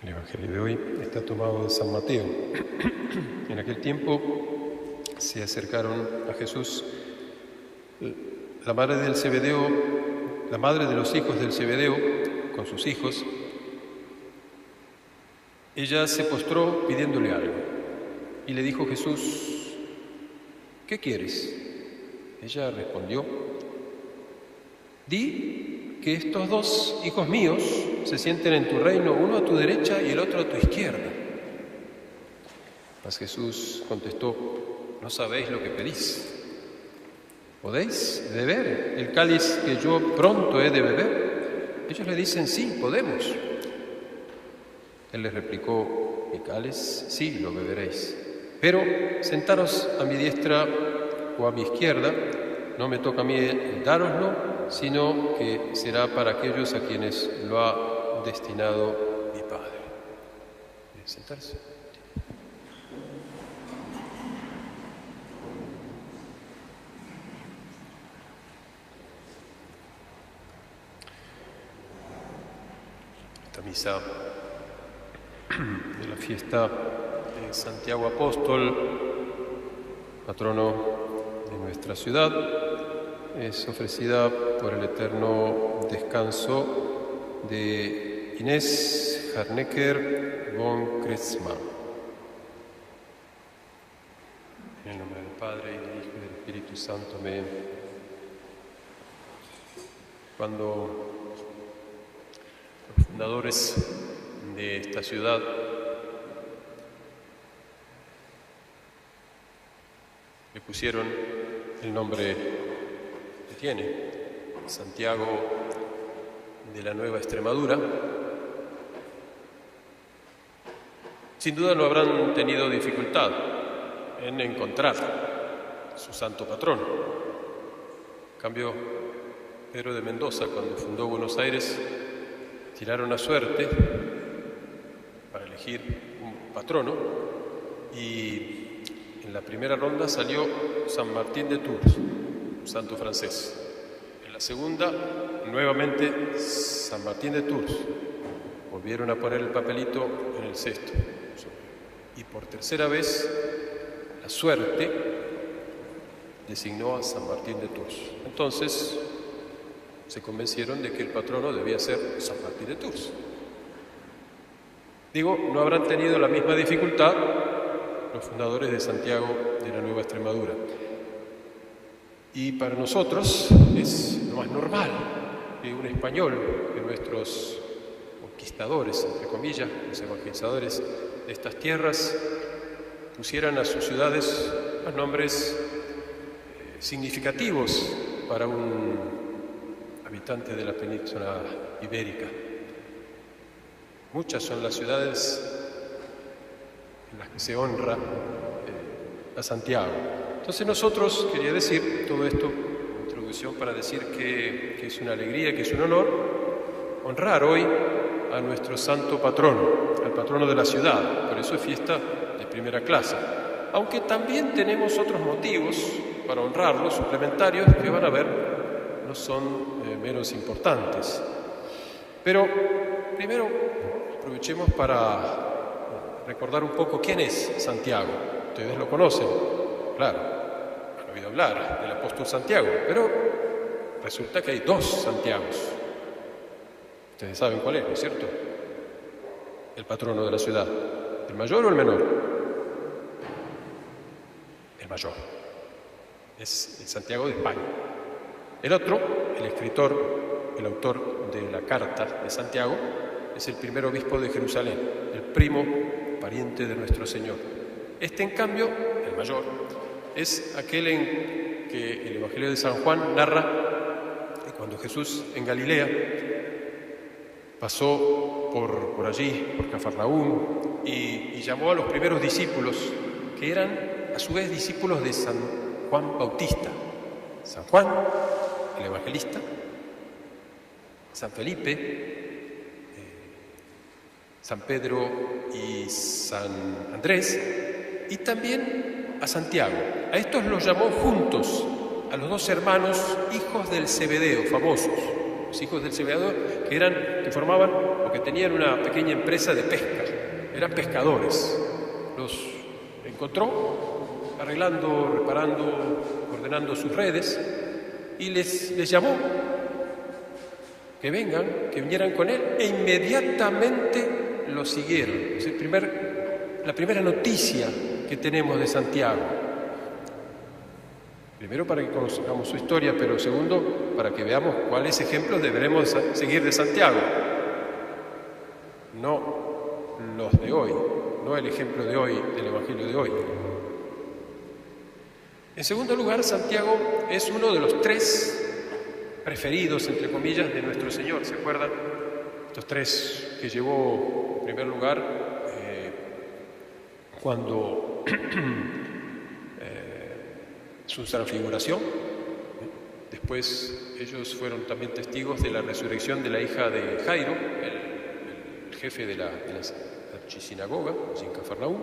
El Evangelio de hoy está tomado de San Mateo. En aquel tiempo se acercaron a Jesús la madre del Zebedeo, la madre de los hijos del Zebedeo, con sus hijos. Ella se postró pidiéndole algo y le dijo Jesús: ¿qué quieres? Ella respondió: di que estos dos hijos míos se sienten en tu reino, uno a tu derecha y el otro a tu izquierda. Mas Jesús contestó: no sabéis lo que pedís. ¿Podéis beber el cáliz que yo pronto he de beber? Ellos le dicen: sí, podemos. Él les replicó: mi cáliz sí lo beberéis, pero sentaros a mi diestra o a mi izquierda no me toca a mí dároslo, sino que será para aquellos a quienes lo ha destinado mi Padre. ¿Quieren sentarse? Esta misa de la fiesta de Santiago Apóstol, patrono de nuestra ciudad, es ofrecida por el eterno descanso de Inés Harnecker von Kretzmann. En el nombre del Padre, y del Hijo y del Espíritu Santo. Amén. Cuando los fundadores de esta ciudad le pusieron el nombre que tiene, Santiago de la Nueva Extremadura, sin duda no habrán tenido dificultad en encontrar su santo patrono. En cambio, Pedro de Mendoza, cuando fundó Buenos Aires, tiraron a suerte para elegir un patrono y en la primera ronda salió San Martín de Tours, un santo francés. En la segunda, nuevamente San Martín de Tours. Volvieron a poner el papelito en el cesto. Y por tercera vez, la suerte designó a San Martín de Tours. Entonces, se convencieron de que el patrono debía ser San Martín de Tours. Digo, no habrán tenido la misma dificultad los fundadores de Santiago de la Nueva Extremadura. Y para nosotros es lo más normal que un español, que nuestros conquistadores, entre comillas, los evangelizadores de estas tierras, pusieran a sus ciudades los nombres significativos para un habitante de la península ibérica. Muchas son las ciudades en las que se honra a Santiago. Entonces nosotros, quería decir todo esto, introducción para decir que es una alegría, que es un honor honrar hoy a nuestro santo patrono, al patrono de la ciudad. Por eso es fiesta de primera clase. Aunque también tenemos otros motivos para honrarlo, suplementarios, que van a ver, no son menos importantes. Pero primero aprovechemos para recordar un poco quién es Santiago. Ustedes lo conocen, claro, han oído hablar del apóstol Santiago, pero resulta que hay dos Santiagos. Ustedes saben cuál es, ¿no es cierto? El patrono de la ciudad. ¿El mayor o el menor? El mayor. Es el Santiago de España. El otro, el escritor, el autor de la Carta de Santiago, es el primer obispo de Jerusalén, el primo pariente de nuestro Señor. Este, en cambio, el mayor, es aquel en que el Evangelio de San Juan narra que cuando Jesús en Galilea pasó por allí, por Cafarnaúm, y llamó a los primeros discípulos, que eran a su vez discípulos de San Juan Bautista. San Juan, el evangelista, San Felipe, San Pedro y San Andrés, y también a Santiago. A estos los llamó juntos, a los dos hermanos, hijos del Zebedeo, famosos. Los hijos del Zebedeo que formaban, o porque tenían una pequeña empresa de pesca, eran pescadores. Los encontró arreglando, reparando, ordenando sus redes y les llamó que vengan, que vinieran con él, e inmediatamente lo siguieron. Es la primera noticia que tenemos de Santiago. Primero, para que conozcamos su historia, pero segundo, para que veamos cuáles ejemplos deberemos seguir de Santiago. No los de hoy, no el ejemplo de hoy, del Evangelio de hoy. En segundo lugar, Santiago es uno de los 3 preferidos, entre comillas, de nuestro Señor. ¿Se acuerdan? Estos 3 que llevó en primer lugar cuando su transfiguración. Después ellos fueron también testigos de la resurrección de la hija de Jairo, el jefe de la archisinagoga, en Cafarnaúm.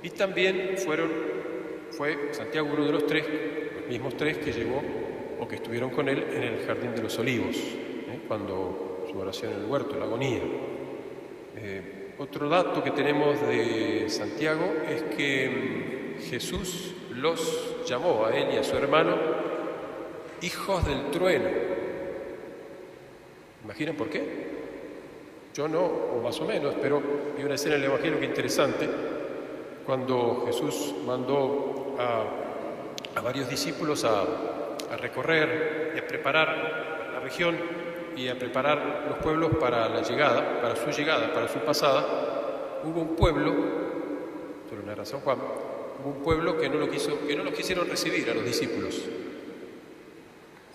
Y también fue Santiago uno de los 3, los mismos 3 que llevó o que estuvieron con él en el Jardín de los Olivos, cuando su oración en el huerto, la agonía. Otro dato que tenemos de Santiago es que Jesús los llamó a él y a su hermano hijos del trueno. ¿Imaginan por qué? Yo no, o más o menos, pero hay una escena en el Evangelio que es interesante, cuando Jesús mandó a varios discípulos a recorrer y a preparar la región y a preparar los pueblos para la llegada, para su pasada. Hubo un pueblo, esto lo narra San Juan, hubo un pueblo que no lo quisieron recibir a los discípulos.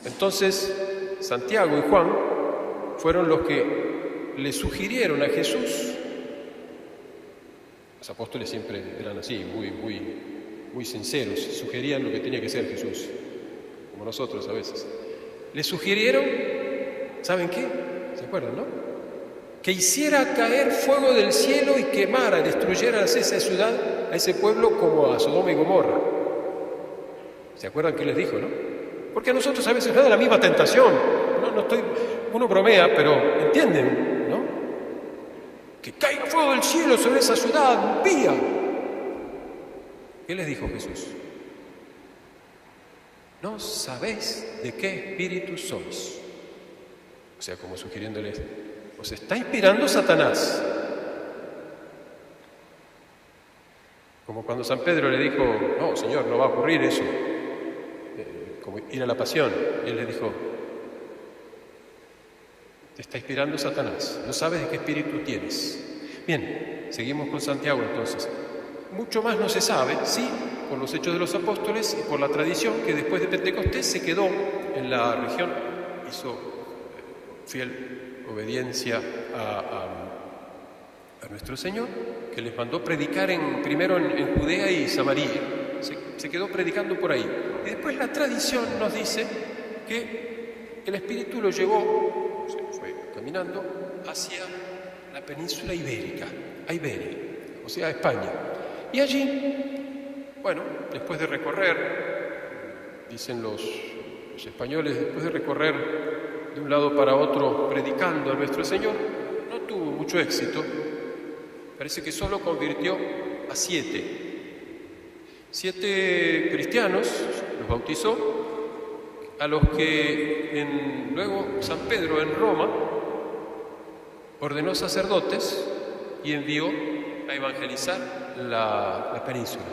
Entonces Santiago y Juan fueron los que le sugirieron a Jesús. Los apóstoles siempre eran así, muy sinceros, sugerían lo que tenía que ser Jesús, como nosotros a veces. Le sugirieron, ¿saben qué? ¿Se acuerdan, no? Que hiciera caer fuego del cielo y quemara, destruyera a esa ciudad, a ese pueblo, como a Sodoma y Gomorra. ¿Se acuerdan qué les dijo, no? Porque a nosotros a veces nos da la misma tentación. Uno bromea, pero entienden, ¿no? Que caiga fuego del cielo sobre esa ciudad impía. ¿Qué les dijo Jesús? No sabéis de qué espíritu sois. O sea, como sugiriéndoles, os está inspirando Satanás. Como cuando San Pedro le dijo, no, Señor, no va a ocurrir eso, como ir a la pasión. Y él le dijo, te está inspirando Satanás, no sabes de qué espíritu tienes. Bien, seguimos con Santiago entonces. Mucho más no se sabe, sí, por los hechos de los apóstoles y por la tradición que después de Pentecostés se quedó en la región, hizo fiel obediencia a nuestro Señor, que les mandó predicar primero en Judea y Samaria. Se quedó predicando por ahí. Y después la tradición nos dice que el Espíritu lo llevó, se fue caminando hacia la península ibérica, a Iberia, o sea, a España. Y allí, bueno, después de recorrer, dicen los españoles, después de recorrer de un lado para otro predicando a nuestro Señor, no tuvo mucho éxito. Parece que solo convirtió a 7 cristianos, los bautizó, a los que luego San Pedro en Roma ordenó sacerdotes y envió a evangelizar la península.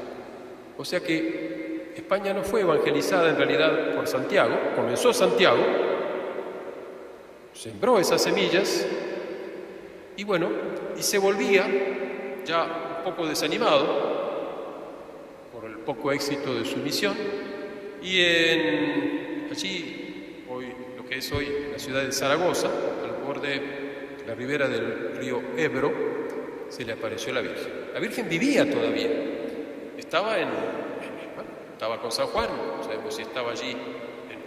O sea que España no fue evangelizada en realidad por Santiago, comenzó Santiago, sembró esas semillas y bueno, y se volvía ya un poco desanimado por el poco éxito de su misión, y allí, lo que es hoy la ciudad de Zaragoza, al borde de la ribera del río Ebro, se le apareció la Virgen. La Virgen vivía todavía, estaba con San Juan, no sabemos si estaba allí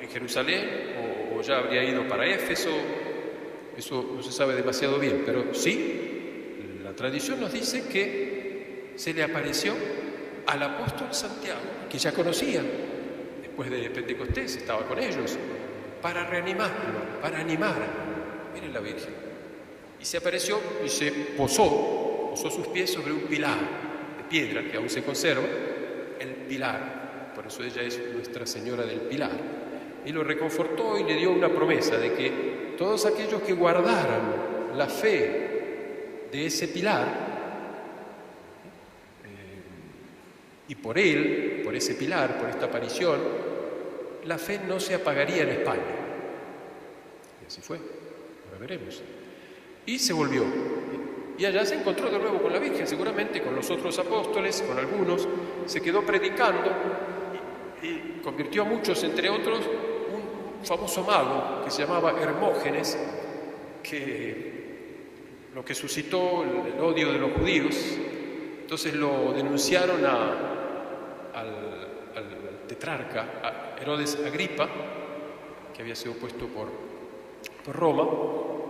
en Jerusalén o ya habría ido para Éfeso, eso no se sabe demasiado bien, pero sí, la tradición nos dice que se le apareció al apóstol Santiago, que ya conocía, después de Pentecostés, estaba con ellos, para reanimarlo, para animar. Miren la Virgen. y se apareció y se posó sus pies sobre un pilar de piedra que aún se conserva, el pilar, por eso ella es Nuestra Señora del Pilar, y lo reconfortó y le dio una promesa de que todos aquellos que guardaran la fe de ese pilar, y por él, por ese pilar, por esta aparición, la fe no se apagaría en España. Y así fue, ahora veremos. Y se volvió. Y allá se encontró de nuevo con la Virgen, seguramente con los otros apóstoles, con algunos, se quedó predicando y convirtió a muchos, entre otros, un famoso mago que se llamaba Hermógenes, que lo que suscitó el odio de los judíos. Entonces lo denunciaron al tetrarca, a Herodes Agripa, que había sido puesto por Roma,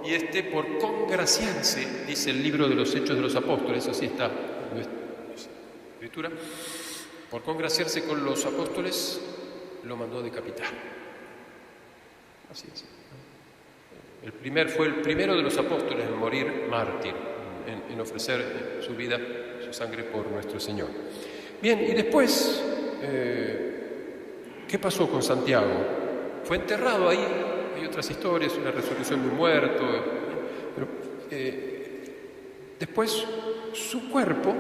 y por congraciarse, dice el libro de los Hechos de los Apóstoles, así está en nuestra escritura, por congraciarse con los apóstoles, lo mandó decapitar. Así es. Fue el primero de los apóstoles en morir mártir, en ofrecer su vida, su sangre por nuestro Señor. Bien, y después, ¿qué pasó con Santiago? Fue enterrado ahí, hay otras historias, una resurrección de un muerto, pero después su cuerpo,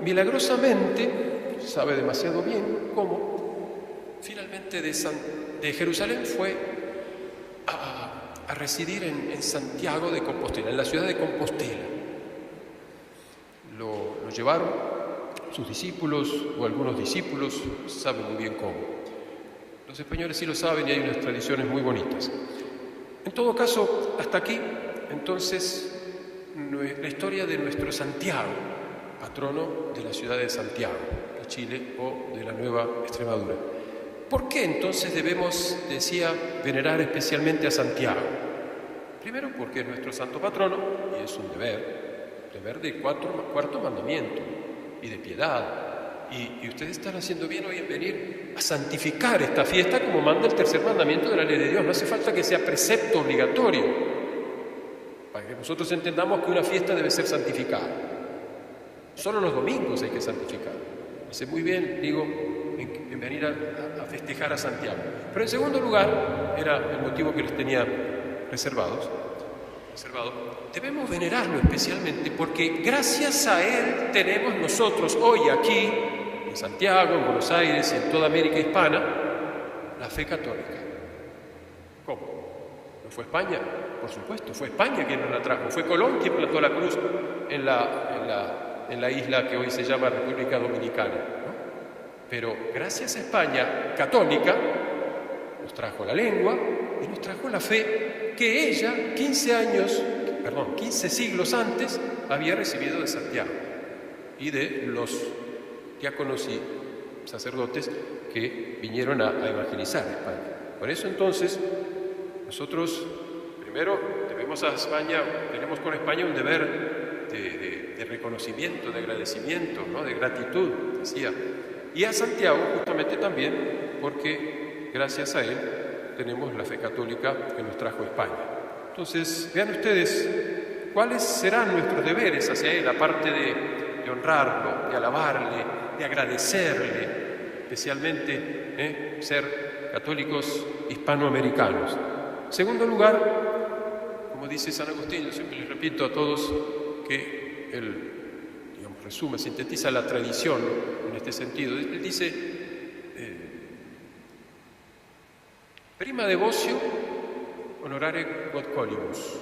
milagrosamente, sabe demasiado bien cómo, finalmente de Jerusalén fue a residir en Santiago de Compostela, en la ciudad de Compostela. Lo llevaron sus discípulos o algunos discípulos, saben muy bien cómo. Los españoles sí lo saben y hay unas tradiciones muy bonitas. En todo caso, hasta aquí, entonces, la historia de nuestro Santiago, patrono de la ciudad de Santiago, de Chile o de la Nueva Extremadura. ¿Por qué entonces debemos, decía, venerar especialmente a Santiago? Primero porque es nuestro santo patrono y es un deber de cuarto mandamiento y de piedad. Y ustedes están haciendo bien hoy en venir a santificar esta fiesta como manda el tercer mandamiento de la ley de Dios. No hace falta que sea precepto obligatorio para que nosotros entendamos que una fiesta debe ser santificada. Solo los domingos hay que santificar. Hace muy bien, digo, en venir a festejar a Santiago. Pero en segundo lugar, era el motivo que les tenía reservado, debemos venerarlo especialmente porque gracias a él tenemos nosotros hoy aquí, en Santiago, en Buenos Aires y en toda América hispana, la fe católica. ¿Cómo? ¿No fue España? Por supuesto, fue España quien nos la trajo, fue Colón quien plantó la cruz en la isla que hoy se llama República Dominicana, ¿no? Pero gracias a España católica nos trajo la lengua y nos trajo la fe que ella 15 siglos antes había recibido de Santiago y de los diáconos y sacerdotes que vinieron a evangelizar España. Por eso entonces nosotros primero tenemos con España un deber de reconocimiento, de agradecimiento, ¿no? De gratitud, decía. Y a Santiago justamente también porque gracias a él tenemos la fe católica que nos trajo España. Entonces, vean ustedes cuáles serán nuestros deberes hacia él, aparte de honrarlo, de alabarle, de agradecerle, especialmente ser católicos hispanoamericanos. En segundo lugar, como dice San Agustín, yo siempre les repito a todos que él, resume, sintetiza la tradición en este sentido. Él dice, prima devotio honorare quod colibus.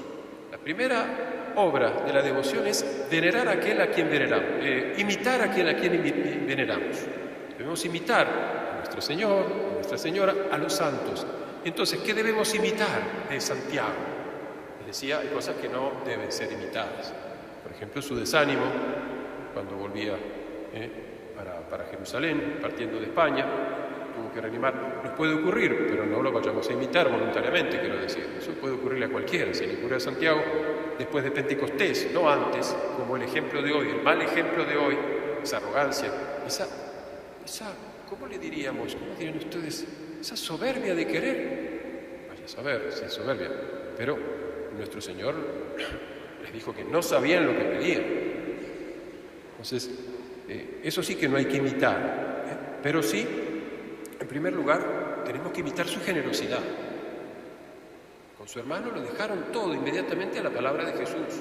La primera obra de la devoción es venerar a aquel a quien veneramos, imitar a aquel a quien veneramos. Debemos imitar a nuestro Señor, a Nuestra Señora, a los santos. Entonces, ¿qué debemos imitar de Santiago? Les decía, hay cosas que no deben ser imitadas. Por ejemplo, su desánimo cuando volvía para Jerusalén, partiendo de España, tuvo que reanimar. Nos puede ocurrir, pero no lo vayamos a imitar voluntariamente, quiero decir. Eso puede ocurrirle a cualquiera. Si le ocurre a Santiago después de Pentecostés, no antes, como el ejemplo de hoy, el mal ejemplo de hoy, esa arrogancia, esa ¿cómo le diríamos? ¿Cómo dirían ustedes? Esa soberbia de querer. Vaya a saber si es soberbia, pero nuestro Señor les dijo que no sabían lo que pedían. Entonces, eso sí que no hay que imitar, pero sí, en primer lugar, tenemos que imitar su generosidad. Con su hermano lo dejaron todo inmediatamente a la palabra de Jesús.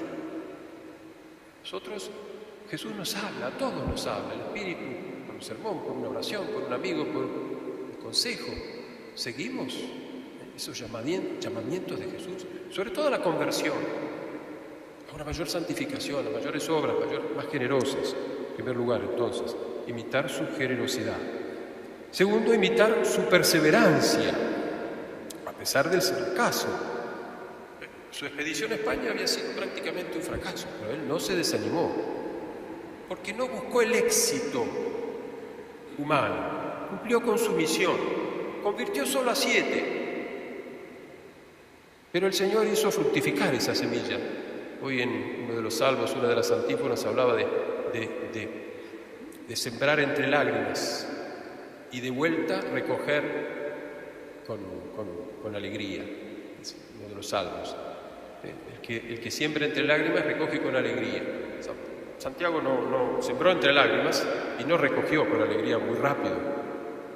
Nosotros, Jesús nos habla, a todos nos habla, el Espíritu, por un sermón, por una oración, por un amigo, por un consejo. Seguimos esos llamamientos de Jesús, sobre todo a la conversión, a una mayor santificación, a mayores obras, más generosas. En primer lugar, entonces, imitar su generosidad. Segundo, imitar su perseverancia, a pesar del fracaso. Su expedición a España había sido prácticamente un fracaso, pero él no se desanimó, porque no buscó el éxito humano, cumplió con su misión, convirtió solo a 7, pero el Señor hizo fructificar esa semilla. Hoy en uno de los salmos, una de las antífonas, hablaba de sembrar entre lágrimas y de vuelta recoger con alegría. Es uno de los salmos. El que siembra entre lágrimas recoge con alegría. Santiago no sembró entre lágrimas y no recogió con alegría muy rápido.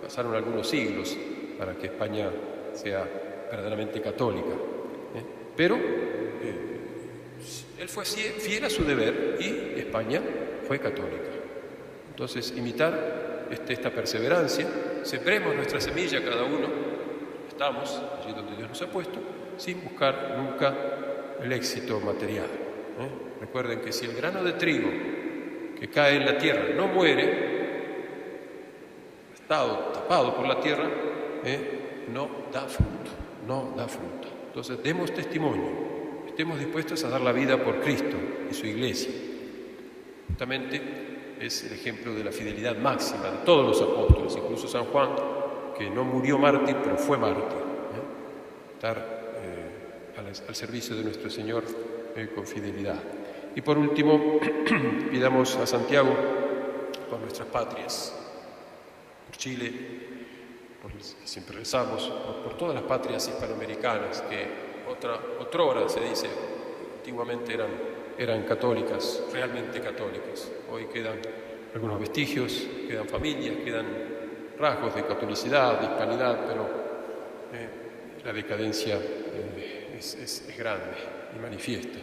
Pasaron algunos siglos para que España sea verdaderamente católica. Pero él fue fiel a su deber y España fue católica. Entonces, imitar esta perseverancia, sembremos nuestra semilla cada uno, estamos allí donde Dios nos ha puesto, sin buscar nunca el éxito material. Recuerden que si el grano de trigo que cae en la tierra no muere, estado tapado por la tierra, no da fruto. Entonces, demos testimonio, estemos dispuestos a dar la vida por Cristo y su Iglesia. Justamente es el ejemplo de la fidelidad máxima de todos los apóstoles, incluso San Juan, que no murió mártir, pero fue mártir. Estar al servicio de nuestro Señor con fidelidad. Y por último, pidamos a Santiago por nuestras patrias, por Chile, por el que siempre rezamos, por todas las patrias hispanoamericanas que otrora se dice, antiguamente eran católicas, realmente católicas. Hoy quedan algunos vestigios, quedan familias, quedan rasgos de catolicidad, de hispanidad, pero la decadencia es grande y manifiesta.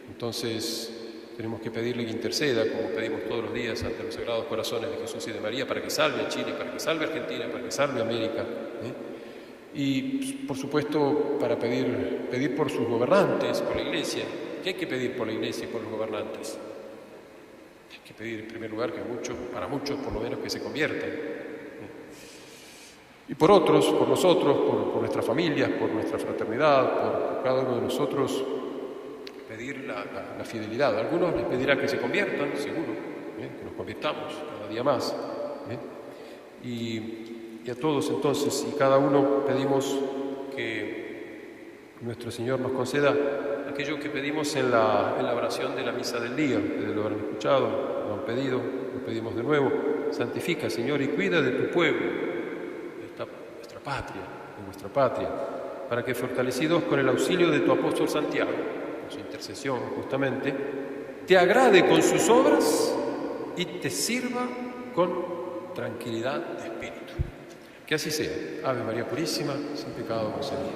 Entonces tenemos que pedirle que interceda, como pedimos todos los días ante los Sagrados Corazones de Jesús y de María, para que salve a Chile, para que salve a Argentina, para que salve a América. Y por supuesto para pedir por sus gobernantes, por la Iglesia. ¿Qué hay que pedir por la Iglesia y por los gobernantes? Hay que pedir en primer lugar para muchos por lo menos que se conviertan. Y por otros, por nosotros, por nuestras familias, por nuestra fraternidad, por cada uno de nosotros, pedir la fidelidad. A algunos les pedirá que se conviertan, seguro, que nos convirtamos cada día más. Y a todos entonces, y cada uno pedimos que nuestro Señor nos conceda aquello que pedimos en la oración de la misa del día. Ustedes lo habrán escuchado, lo han pedido, lo pedimos de nuevo. Santifica, Señor, y cuida de tu pueblo, de nuestra patria, para que fortalecidos con el auxilio de tu apóstol Santiago, con su intercesión justamente, te agrade con sus obras y te sirva con tranquilidad de espíritu. Que así sea. Ave María Purísima, sin pecado concebida.